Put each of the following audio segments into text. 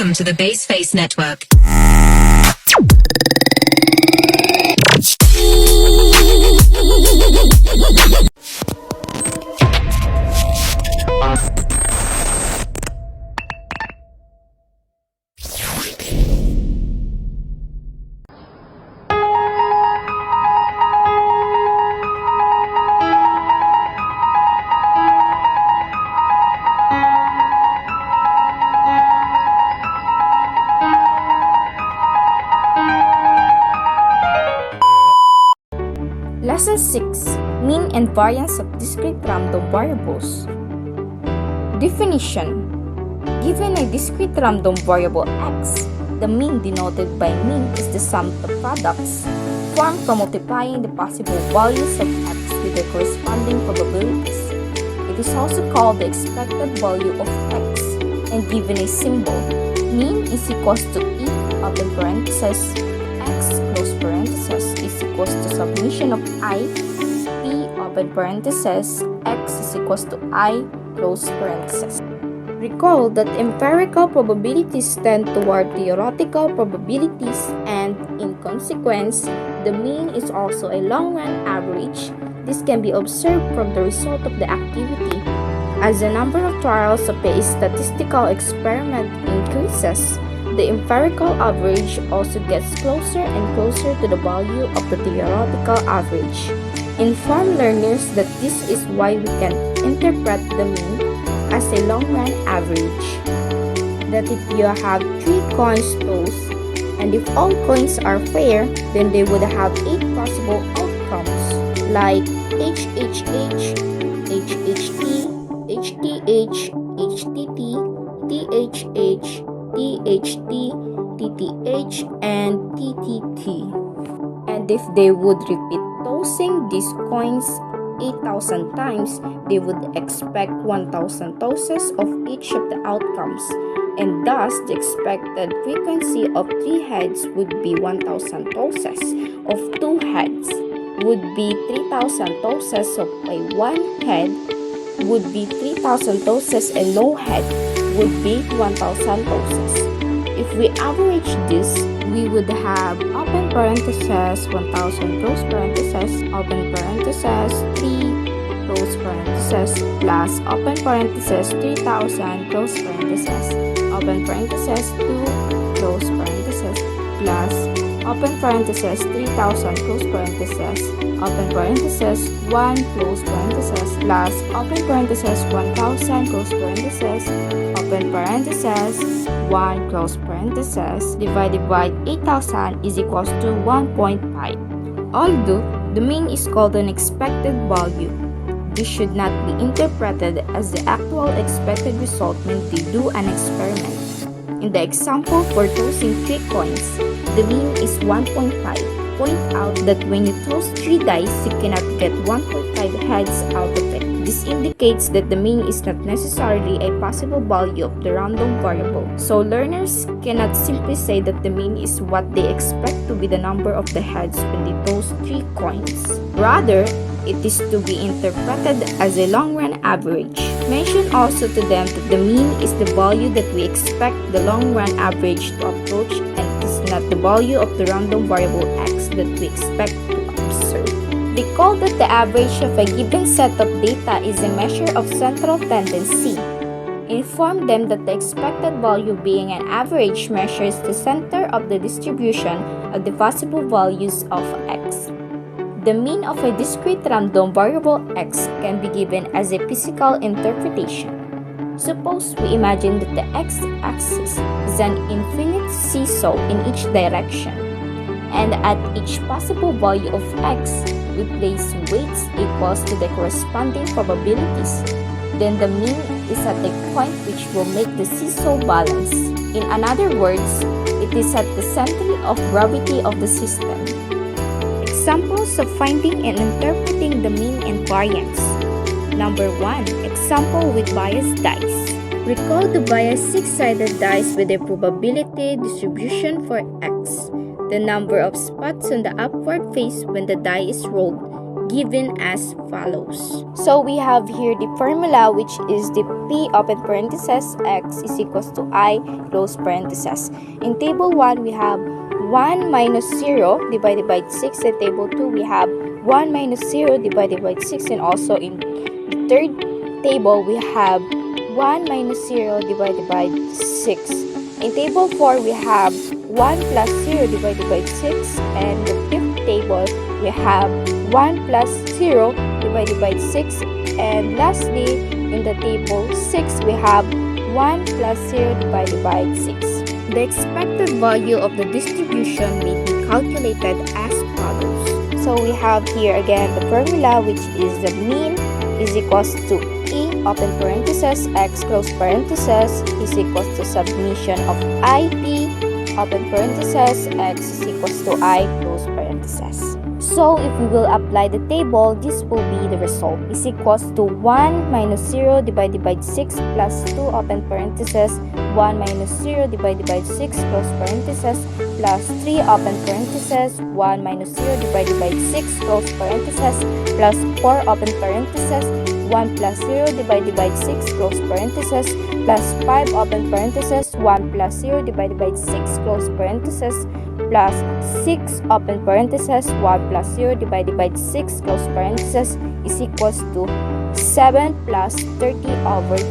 Welcome to the Base Face Network. Lesson 6. Mean and Variance of Discrete Random Variables. Definition. Given a discrete random variable x, the mean denoted by mean is the sum of the products formed from multiplying the possible values of x with their corresponding probabilities. It is also called the expected value of x, and given a symbol, mean is equals to e open parenthesis x close parenthesis is equals to summation of I, p open parenthesis x is equals to I close parenthesis. Recall that empirical probabilities tend toward theoretical probabilities, and in consequence, the mean is also a long-run average. This can be observed from the result of the activity. As the number of trials of a statistical experiment increases, the empirical average also gets closer and closer to the value of the theoretical average. Inform learners that this is why we can interpret the mean as a long-run average. That if you have 3 coins tossed, and if all coins are fair, then they would have 8 possible outcomes, like HHH, HHT, HTH, HTT, THH, THT, TTH, and TTT. And if they would repeat tossing these coins 8,000 times, they would expect 1,000 tosses of each of the outcomes, and thus the expected frequency of 3 heads would be 1,000 tosses, of 2 heads would be 3,000 tosses, of a 1 head would be 3,000 tosses, and no head would be 1,000 tosses. If we average this, we would have open parenthesis 1,000 close parenthesis open parenthesis 3 close parenthesis plus open parenthesis 3,000 close parenthesis open parenthesis 2 close parenthesis plus open parenthesis 3,000 close parenthesis open parenthesis 1 close parenthesis plus open parenthesis 1,000 close parenthesis open parenthesis 1 close parenthesis divided by 8,000 is equals to 1.5. Although the mean is called an expected value, this should not be interpreted as the actual expected result when they do an experiment. In the example for tossing 3 coins, the mean is 1.5. Point out that when you toss 3 dice, you cannot get 1.5 heads out of it. This indicates that the mean is not necessarily a possible value of the random variable. So learners cannot simply say that the mean is what they expect to be the number of the heads when they toss 3 coins. Rather, it is to be interpreted as a long-run average. Mention also to them that the mean is the value that we expect the long-run average to approach, and it is not the value of the random variable x that we expect to observe. Recall that the average of a given set of data is a measure of central tendency. Inform them that the expected value being an average measures the center of the distribution of the possible values of x. The mean of a discrete random variable x can be given as a physical interpretation. Suppose we imagine that the x-axis is an infinite seesaw in each direction, and at each possible value of x, we place weights equals to the corresponding probabilities. Then the mean is at a point which will make the seesaw balance. In other words, it is at the center of gravity of the system. Examples of finding and interpreting the mean and variance. Number 1. Example with biased dice. Recall the biased 6-sided dice with a probability distribution for x. The number of spots on the upward face when the die is rolled given as follows. So we have here the formula, which is the P open parenthesis x is equals to I close parenthesis. In table 1, we have 1 minus 0 divided by 6. In table 2, we have 1 minus 0 divided by 6. And also in the third table, we have 1 minus 0 divided by 6. In table 4, we have 1 plus 0 divided by 6. And the fifth table, we have 1 plus 0 divided by 6. And lastly, in the table 6, we have 1 plus 0 divided by 6. The expected value of the distribution may be calculated as follows. So we have here again the formula, which is the mean is equals to E open parenthesis x close parenthesis is equals to summation of IP open parenthesis x is equals to I close parenthesis. So if we will apply the table, this will be the result is equals to 1 minus 0 divided by 6 plus 2 open parenthesis 1 minus 0 divided by 6 close parenthesis plus 3 open parenthesis 1 minus 0 divided by 6 close parenthesis plus 4 open parenthesis 1 plus 0 divided by 6 close parenthesis plus 5 open parenthesis 1 plus 0 divided by 6 close parenthesis plus 6 open parenthesis 1 plus 0 divided by 6 close parenthesis is equals to 7 plus 30 over 2.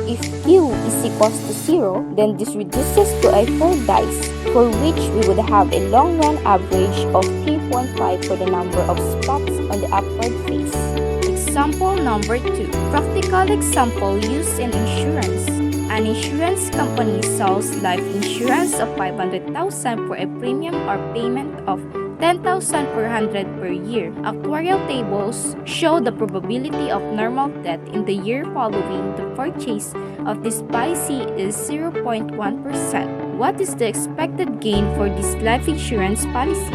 If Q is equals to 0, then this reduces to a 4 dice, for which we would have a long run average of 3.5 for the number of spots on the upward face. Example number 2. Practical example used in insurance. An insurance company sells life insurance of 500,000 for a premium or payment of 10,000 per 100 per year. Actuarial tables show the probability of normal death in the year following the purchase of this policy is 0.1%. What is the expected gain for this life insurance policy?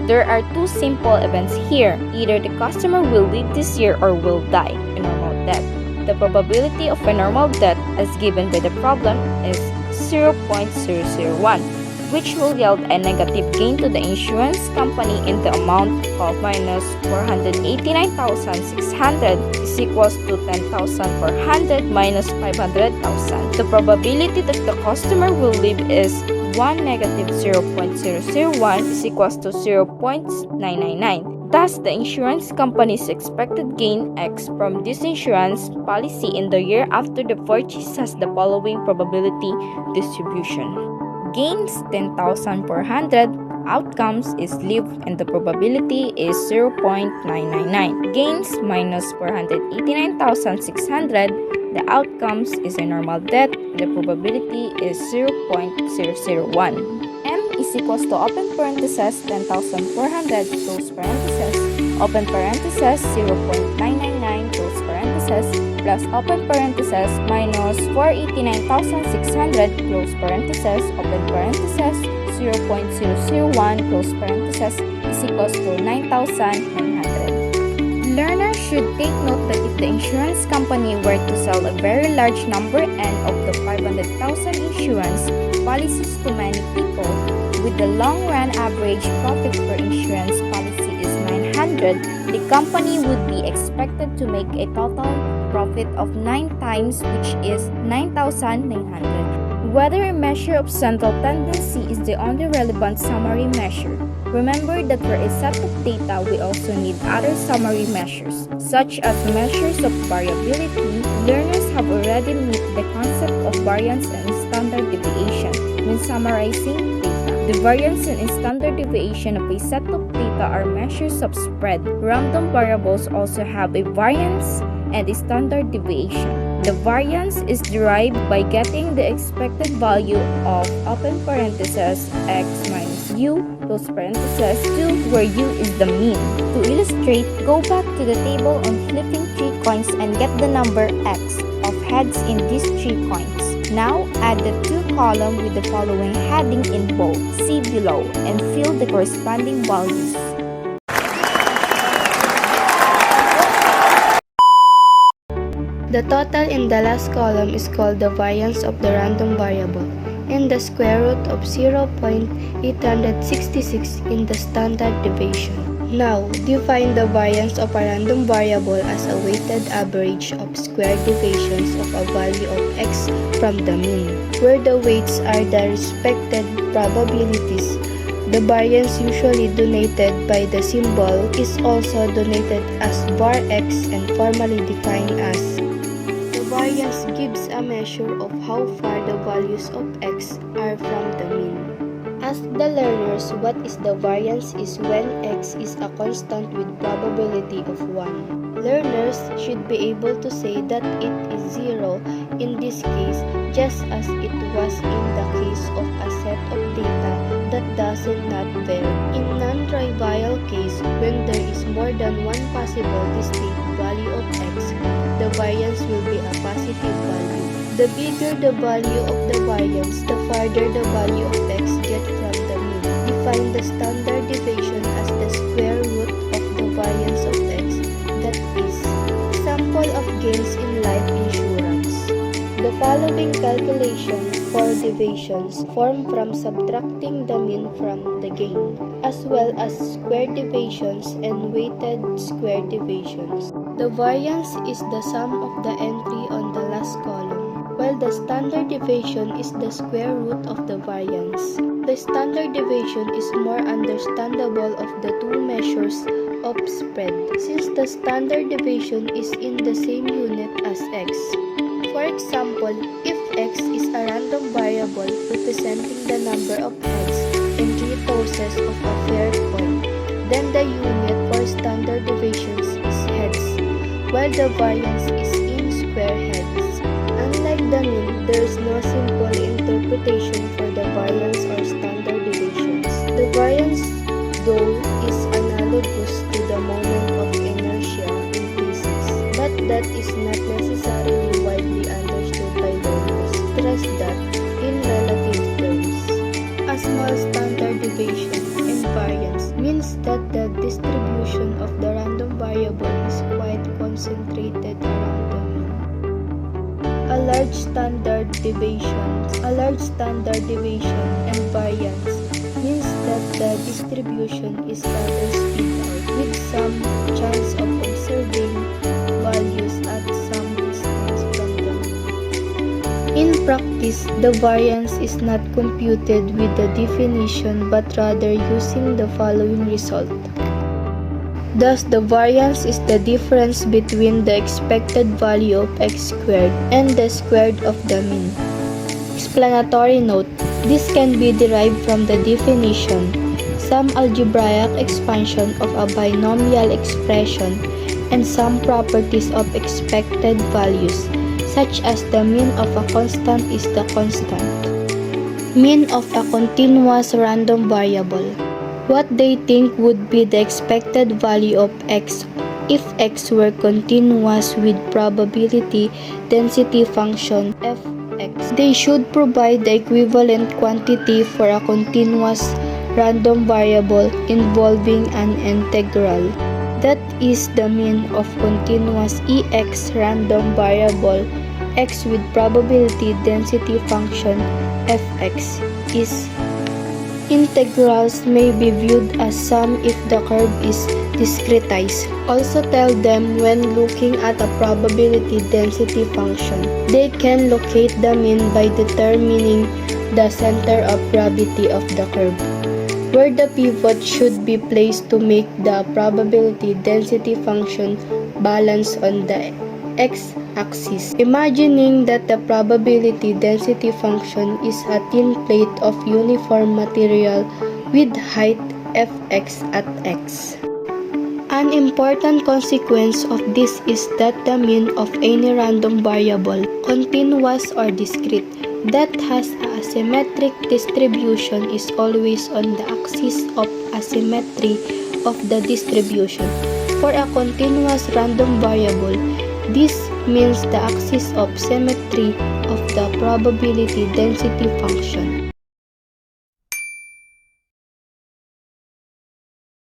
There are two simple events here. Either the customer will live this year or will die, a normal death. The probability of a normal death as given by the problem is 0.001, which will yield a negative gain to the insurance company in the amount of minus 489,600 is equals to 10,400 minus 500,000. The probability that the customer will live is 1 negative 0.001 is equals to 0.999. Thus, the insurance company's expected gain X from this insurance policy in the year after the purchase has the following probability distribution. Gains 10,000 per 100, outcomes is lived and the probability is 0.999. Gains minus 489,600, the outcomes is a normal death and the probability is 0.001. M is equals to open parenthesis 10,400 close parenthesis open parenthesis 0.999 close parenthesis plus open parenthesis minus 489,600 close parenthesis open parenthesis 0.001 close parenthesis is equals to 9,900. Learners should take note that if the insurance company were to sell a very large number and of the 500,000 insurance policies to many people, with the long-run average profit per insurance policy is 900, the company would be expected to make a total profit of 9 times, which is 9,900. Whether a measure of central tendency is the only relevant summary measure. Remember that for a set of data, we also need other summary measures, such as measures of variability. Learners have already met the concept of variance and standard deviation when summarizing data. The variance and standard deviation of a set of data are measures of spread. Random variables also have a variance and a standard deviation. The variance is derived by getting the expected value of open parenthesis x minus u close parenthesis 2, where u is the mean. To illustrate, go back to the table on flipping 3 coins and get the number x of heads in these 3 coins. Now, add the 2 columns with the following heading in bold, see below, and fill the corresponding values. The total in the last column is called the variance of the random variable, and the square root of 0.866 in the standard deviation. Now, define the variance of a random variable as a weighted average of square deviations of a value of x from the mean, where the weights are the respected probabilities. The variance, usually denoted by the symbol, is also denoted as var x and formally defined as. The variance gives a measure of how far the values of x are from the mean. Ask the learners what is the variance is when x is a constant with probability of 1. Learners should be able to say that it is 0 in this case, just as it was in the case of a set of data that does not vary. In non-trivial case, when there is more than one possible distinct value of x, the variance will be a positive value. The bigger the value of the variance, the farther the value of x get from the mean. Define the standard deviation as the square root of the variance of x, that is, example of gains in life insurance. The following calculation for deviations form from subtracting the mean from the gain, as well as square deviations and weighted square deviations. The variance is the sum of the entry on the last column, while the standard deviation is the square root of the variance. The standard deviation is more understandable of the two measures of spread, since the standard deviation is in the same unit as x. For example, if x is a random variable representing the number of heads and 3 tosses of a fair coin, then the unit for standard deviations is heads, while the variance is in square heads. Unlike the mean, there is no simple interpretation for the variance or standard deviations. The variance, though, is analogous to the moment of inertia in physics, but that is not necessarily widely understood by learners. Stress that, in relative terms, a small standard deviation in variance means that the distribution of the random variable is quite concentrated around the mean. A large standard deviation and variance means that the distribution is rather spread out, with some chance of observing values at some distance from the mean. In practice, the variance is not computed with the definition but rather using the following result. Thus, the variance is the difference between the expected value of x squared and the squared of the mean. Explanatory note: this can be derived from the definition, some algebraic expansion of a binomial expression, and some properties of expected values, such as the mean of a constant is the constant mean of a continuous random variable. What they think would be the expected value of x if x were continuous with probability density function fx. They should provide the equivalent quantity for a continuous random variable involving an integral. That is, the mean of continuous ex random variable x with probability density function fx is. Integrals may be viewed as sum if the curve is discretized. Also tell them when looking at a probability density function. They can locate the mean by determining the center of gravity of the curve, where the pivot should be placed to make the probability density function balance on the x-axis. Imagining that the probability density function is a thin plate of uniform material with height fx at x. An important consequence of this is that the mean of any random variable, continuous or discrete, that has a symmetric distribution is always on the axis of asymmetry of the distribution. For a continuous random variable, this means the axis of symmetry of the probability density function.